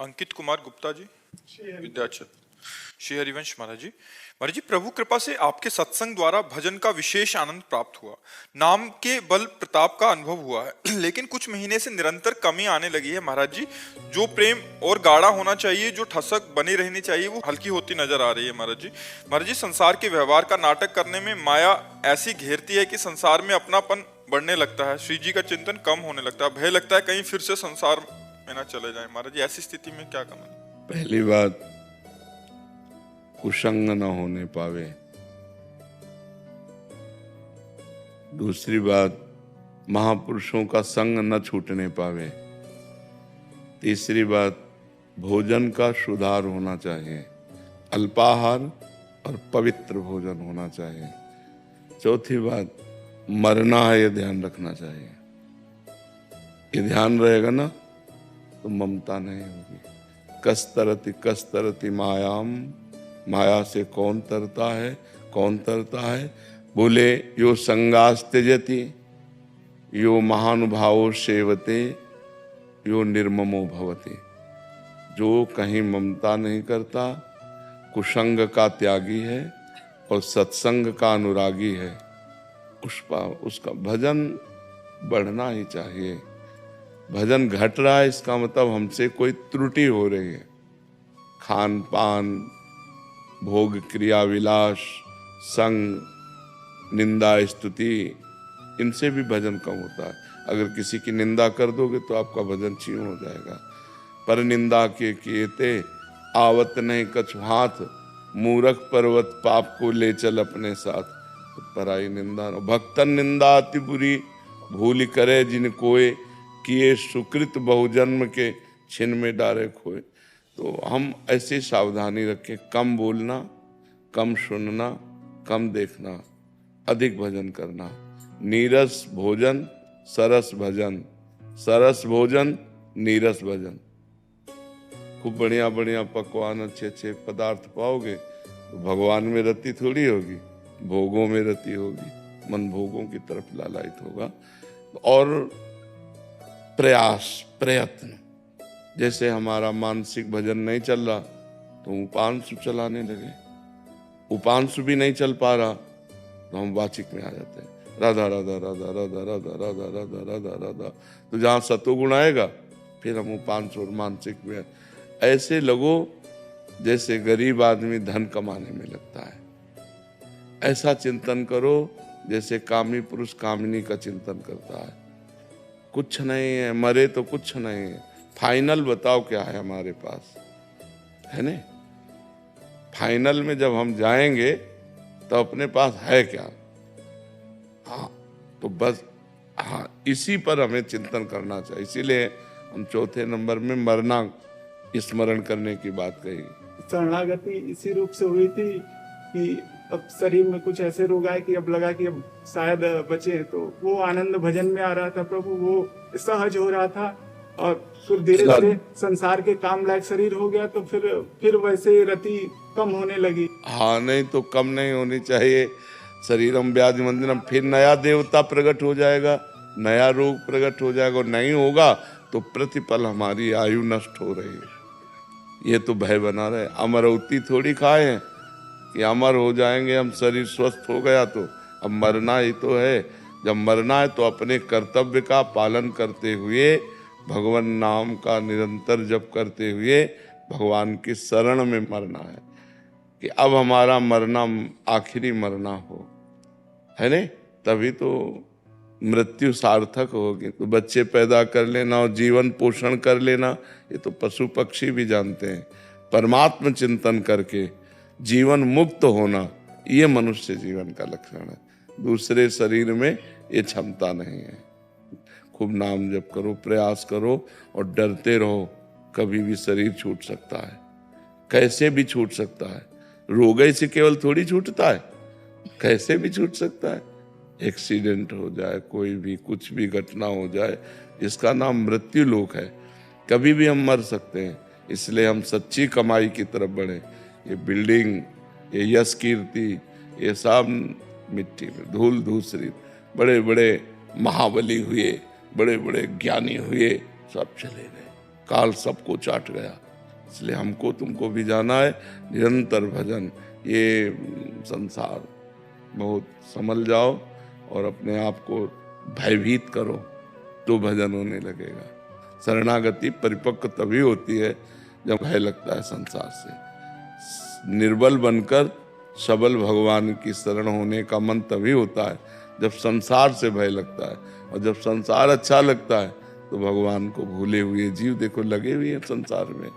अंकित कुमार गुप्ता जी, विद्याचल। श्री हरिवंश महाराज जी, प्रभु कृपा से आपके सत्संग द्वारा भजन का विशेष आनंद प्राप्त हुआ। नाम के बल प्रताप का अनुभव हुआ है, लेकिन कुछ महीने से निरंतर कमी आने लगी है महाराज जी। जो प्रेम और गाढ़ा होना चाहिए, जो ठसक बनी रहनी चाहिए, वो हल्की होती नजर आ रही है महाराज जी। महाराज जी, संसार के व्यवहार का नाटक करने में माया ऐसी घेरती है कि संसार में अपनापन बढ़ने लगता है, श्री जी का चिंतन कम होने लगता है, भय लगता है कहीं फिर से संसार में ना चले जाए। महाराज जी, ऐसी स्थिति में क्या करना? पहली बात, कुसंग न होने पावे। दूसरी बात, महापुरुषों का संग न छूटने पावे। तीसरी बात, भोजन का सुधार होना चाहिए, अल्पाहार और पवित्र भोजन होना चाहिए। चौथी बात, मरना है, ये ध्यान रखना चाहिए। ये ध्यान रहेगा ना तो ममता नहीं होगी। कस्तरति कस्तरति मायाम, माया से कौन तरता है, कौन तरता है? बोले यो संगास त्यजति, यो महानुभावो सेवते, यो निर्ममो भवति। जो कहीं ममता नहीं करता, कुसंग का त्यागी है और सत्संग का अनुरागी है, उसका भजन बढ़ना ही चाहिए। भजन घट रहा है, इसका मतलब हमसे कोई त्रुटि हो रही है। खान पान, भोग क्रिया विलास, संग, निंदा स्तुति, इनसे भी भजन कम होता है। अगर किसी की निंदा कर दोगे तो आपका भजन क्षीण हो जाएगा। पर निंदा के किएते आवत नहीं कछु हाथ, मूरख पर्वत पाप को ले चल अपने साथ। तो पराई निंदा न, भक्तन निंदा अति बुरी, भूल करे जिन कोय, किए सुकृत बहुजन्म के छिन में डारे खोए। तो हम ऐसी सावधानी रखें, कम बोलना, कम सुनना, कम देखना, अधिक भजन करना। नीरस भोजन सरस भजन, सरस भोजन नीरस भजन। खूब बढ़िया बढ़िया पकवान, अच्छे अच्छे पदार्थ पाओगे तो भगवान में रति थोड़ी होगी, भोगों में रति होगी, मन भोगों की तरफ लालायित होगा। और प्रयास, प्रयत्न, जैसे हमारा मानसिक भजन नहीं चल रहा तो उपांशु चलाने लगे। उपांशु भी नहीं चल पा रहा तो हम वाचिक में आ जाते हैं, राधा राधा राधा राधा राधा राधा राधा राधा राधा। तो जहाँ सतोगुण आएगा फिर हम उपांशु और मानसिक में। ऐसे लगो जैसे गरीब आदमी धन कमाने में लगता है। ऐसा चिंतन करो जैसे कामी पुरुष कामिनी का चिंतन करता है। कुछ नहीं है, मरे तो कुछ नहीं है। फाइनल बताओ क्या है हमारे पास, है ना? फाइनल में जब हम जाएंगे तो अपने पास है क्या? हाँ, तो बस हाँ, इसी पर हमें चिंतन करना चाहिए। इसीलिए हम चौथे नंबर में मरना स्मरण करने की बात कही। शरणागति इसी रूप से हुई थी कि अब शरीर में कुछ ऐसे रोग आए कि अब लगा कि अब शायद बचे, तो वो आनंद भजन में आ रहा था प्रभु, वो सहज हो रहा था। और फिर धीरे धीरे संसार के काम लायक शरीर हो गया, तो फिर वैसे रति कम होने लगी। हाँ, नहीं तो कम नहीं होनी चाहिए। शरीरम व्याधि मंदिरम, फिर नया देवता प्रकट हो जाएगा, नया रोग प्रकट हो जाएगा। और नहीं होगा तो प्रतिपल हमारी आयु नष्ट हो रही है, ये तो भय बना रहे। अमरौती थोड़ी खाए हैं कि अमर हो जाएंगे हम, शरीर स्वस्थ हो गया तो। अब मरना ही तो है। जब मरना है तो अपने कर्तव्य का पालन करते हुए, भगवान नाम का निरंतर जप करते हुए भगवान की शरण में मरना है कि अब हमारा मरना आखिरी मरना हो, है ने? तभी तो मृत्यु सार्थक होगी। तो बच्चे पैदा कर लेना और जीवन पोषण कर लेना, ये तो पशु पक्षी भी जानते हैं। परमात्म चिंतन करके जीवन मुक्त होना, ये मनुष्य जीवन का लक्षण है। दूसरे शरीर में ये क्षमता नहीं है। खूब नाम जप करो, प्रयास करो और डरते रहो, कभी भी शरीर छूट सकता है, कैसे भी छूट सकता है। रोग से केवल थोड़ी छूटता है, कैसे भी छूट सकता है। एक्सीडेंट हो जाए, कोई भी कुछ भी घटना हो जाए, इसका नाम मृत्यु लोक है। कभी भी हम मर सकते हैं। इसलिए हम सच्ची कमाई की तरफ बढ़े। ये बिल्डिंग, ये यश कीर्ति, ये सब मिट्टी में धूल धूसरित। बड़े बड़े महाबली हुए, बड़े बड़े ज्ञानी हुए, सब चले गए, काल सबको चाट गया। इसलिए हमको तुमको भी जाना है निरंतर भजन। ये संसार बहुत संभल जाओ और अपने आप को भयभीत करो तो भजन होने लगेगा। शरणागति परिपक्व तभी होती है जब भय लगता है संसार से। निर्बल बनकर सबल भगवान की शरण होने का मन तभी होता है जब संसार से भय लगता है, और जब संसार अच्छा लगता है तो भगवान को भूले हुए जीव देखो लगे हुए हैं संसार में।